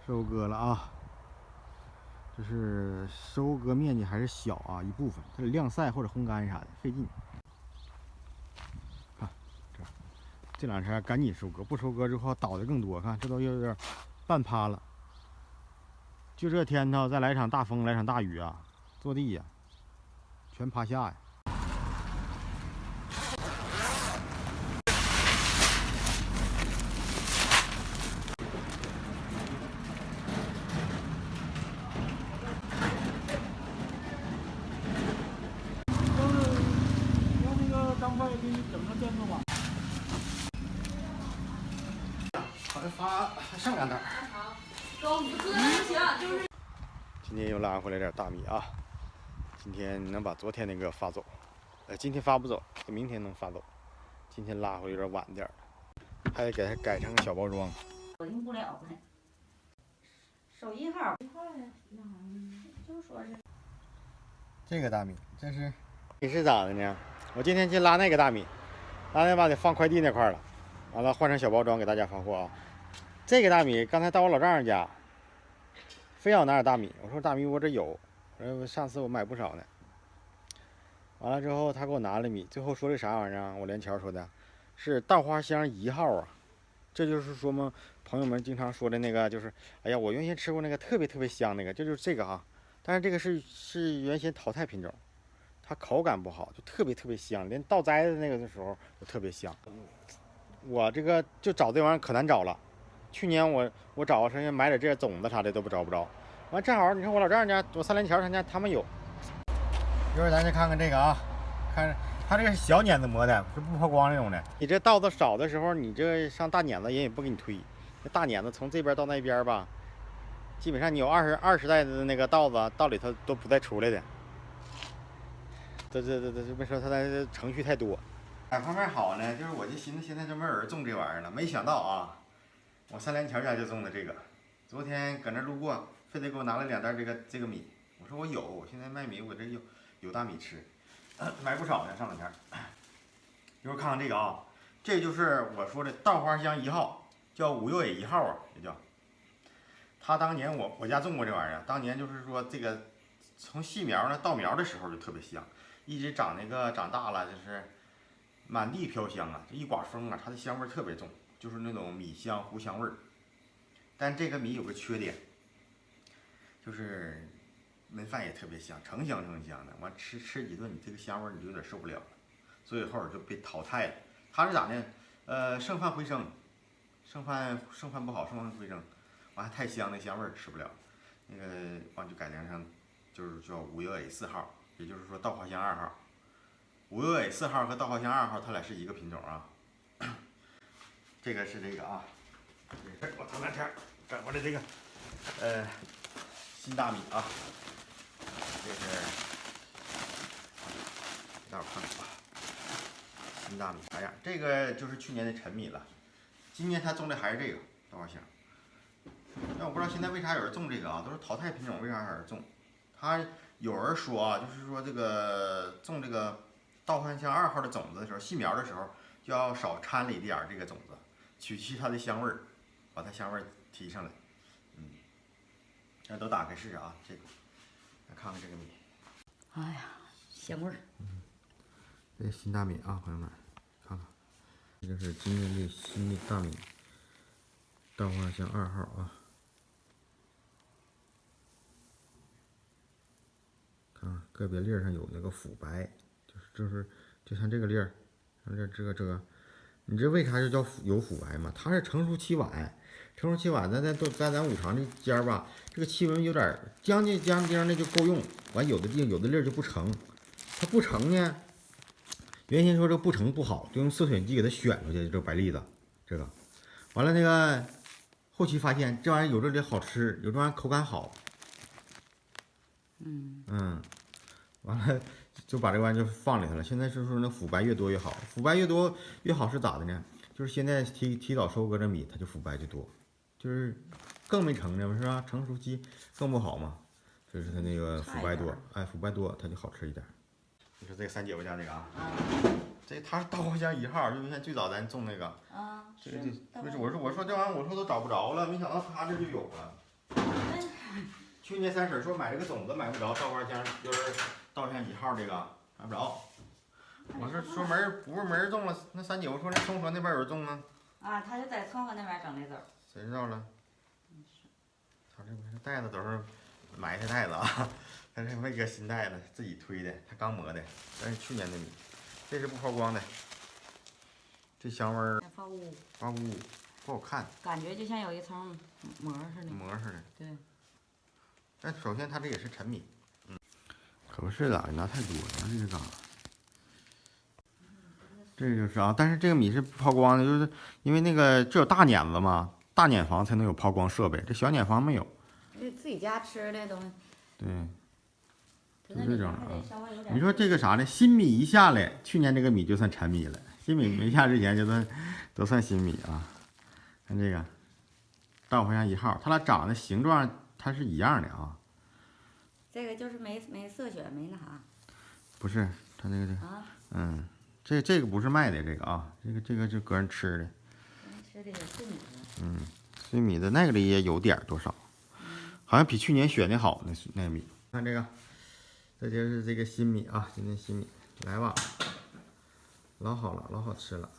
收割了啊，这是收割面积还是小啊一部分，它得晾晒或者烘干啥的费劲。看这两天赶紧收割，不收割之后倒的更多。看这都有点半趴了。就这天头，再来场大风，来场大雨啊，坐地呀，全趴下呀。让那个张快给你整个电子版。好像发还剩2袋。好，走，你就搁那就行，就是。今天又拉回来点大米啊！今天能把昨天那个发走，今天发不走，明天能发走。今天拉回有点晚点儿，还得给它改成个小包装。我用不了呢。手1号，就说是这个大米，这是你是咋的呢？我今天去拉那个大米，拉那把得放快递那块了，完了换成小包装给大家发货啊。这个大米刚才到我老丈人家，非要拿点大米，我说大米我这有，上次我买不少呢。完了之后他给我拿了米，最后说这啥玩意儿啊？我连桥说的，是稻花香1号啊。这就是说嘛，朋友们经常说的那个，就是哎呀，我原先吃过那个特别香那个，这就是这个啊。但是这个是原先淘汰品种，它口感不好，就特别香，连倒摘的那个的时候都特别香。我这个就找这玩意儿可难找了，去年我找上去买点这些种子啥的都找不着。完正好你看我老丈人家，我三连桥他家他们有。一会儿咱再看看这个啊，看它这个是小碾子磨的，是不抛光那种的。你这稻子少的时候，你这上大碾子人也不给你推，那大碾子从这边到那边吧，基本上你有20袋的那个稻子到里头都不带出来的。这没说它的程序太多。哪方面好呢？就是我就寻思现在就没有人种这玩意儿了，没想到啊，我三连桥家就种的这个。昨天搁那路过，非得给我拿了2袋这个米。我说我有，我现在卖米，我这有大米吃，买不少呢。上两天，一会儿看看这个啊，这就是我说的稻花香1号，叫五月尾1号啊，也叫。他当年我家种过这玩意儿，当年就是说这个从细苗呢到苗的时候就特别香，一直长大了就是满地飘香啊，这一刮风啊，它的香味特别重，就是那种米香糊香味儿。但这个米有个缺点，就是焖饭也特别香，成香的。完吃几顿，你这个香味你就有点受不了了，所以后来就被淘汰了。它是咋呢？剩饭回升，剩饭不好，剩饭回升，完还太香，那香味吃不了。那个完就改良成就是叫五月尾4号，也就是说稻花香2号。五月尾4号和稻花香2号，它俩是一个品种啊。这个是这个啊，我头两天整过来这个新大米啊，这是大伙看看啊，新大米啥样？这个就是去年的陈米了，今年他种的还是这个稻花香。但我不知道现在为啥有人种这个啊，都是淘汰品种，为啥还有人种？他有人说啊，就是说这个种这个稻花香2号的种子的时候，细苗的时候就要少掺了一点这个种子，取其它的香味儿，把它香味儿提上来。那都打开试试啊，这个来看看这个米。哎呀，香味儿。这新大米啊，朋友们，看看，这个是今年的新的大米，稻花香2号啊。看个别粒儿上有那个腐白，就像这个粒儿，像这，你知道为啥就叫有腐白吗？它是成熟期晚，咱五常这尖儿吧，这个气温有点将近的就够用。完有的粒儿就不成，它不成呢，原先说这个不成不好，就用色选机给它选出去，这个白粒子，这个，完了那个后期发现这玩意儿有这里好吃，有这玩意儿口感好。完了就把这玩意儿就放里头了。现在是说那腐败越多越好，腐败越多越好是咋的呢？就是现在提早收割这米，它就腐败就多，就是更没成呢，是吧？成熟期更不好嘛，这是它那个腐败多，腐败多它就好吃一点。你说这个三姐夫家这个啊，这它是稻花香1号，就是像最早咱种那个啊，我说这玩意儿我说都找不着了，没想到他这就有了。去年三婶说买这个种子买不着，稻花香就是稻香几号这个买不着。我说没人不是没人种了，那三九说那松河那边有人种呢。啊，他就在松河那边整的籽儿。谁知道了？他这袋子都是埋汰袋子啊，他这没搁新袋子，自己推的，他刚磨的，但是去年的米，这是不抛光的，这香味儿发乌，发乌，不好看，感觉就像有一层膜似的。膜似的。对。但首先它这也是陈米，可不是的，拿太多了，拿这个干啥？这就是啊，但是这个米是不抛光的，就是因为那个这有大碾子嘛，大碾房才能有抛光设备，这小碾房没有。这自己家吃的都。对。就这种啊。你说这个啥呢？新米一下来，去年这个米就算陈米了，新米没下之前就算都算新米啊。看这个，稻花香1号，它俩长的形状它是一样的啊。这个就是没色选，没那啥。不是，它这个啊。嗯。这个不是卖的，这个啊，这个就个人吃的。吃的也碎米的。嗯，碎米的那个里也有点多少，好像比去年选的好那个米。看这个，这就是这个新米啊，今天新米来吧，老好了，老好吃了。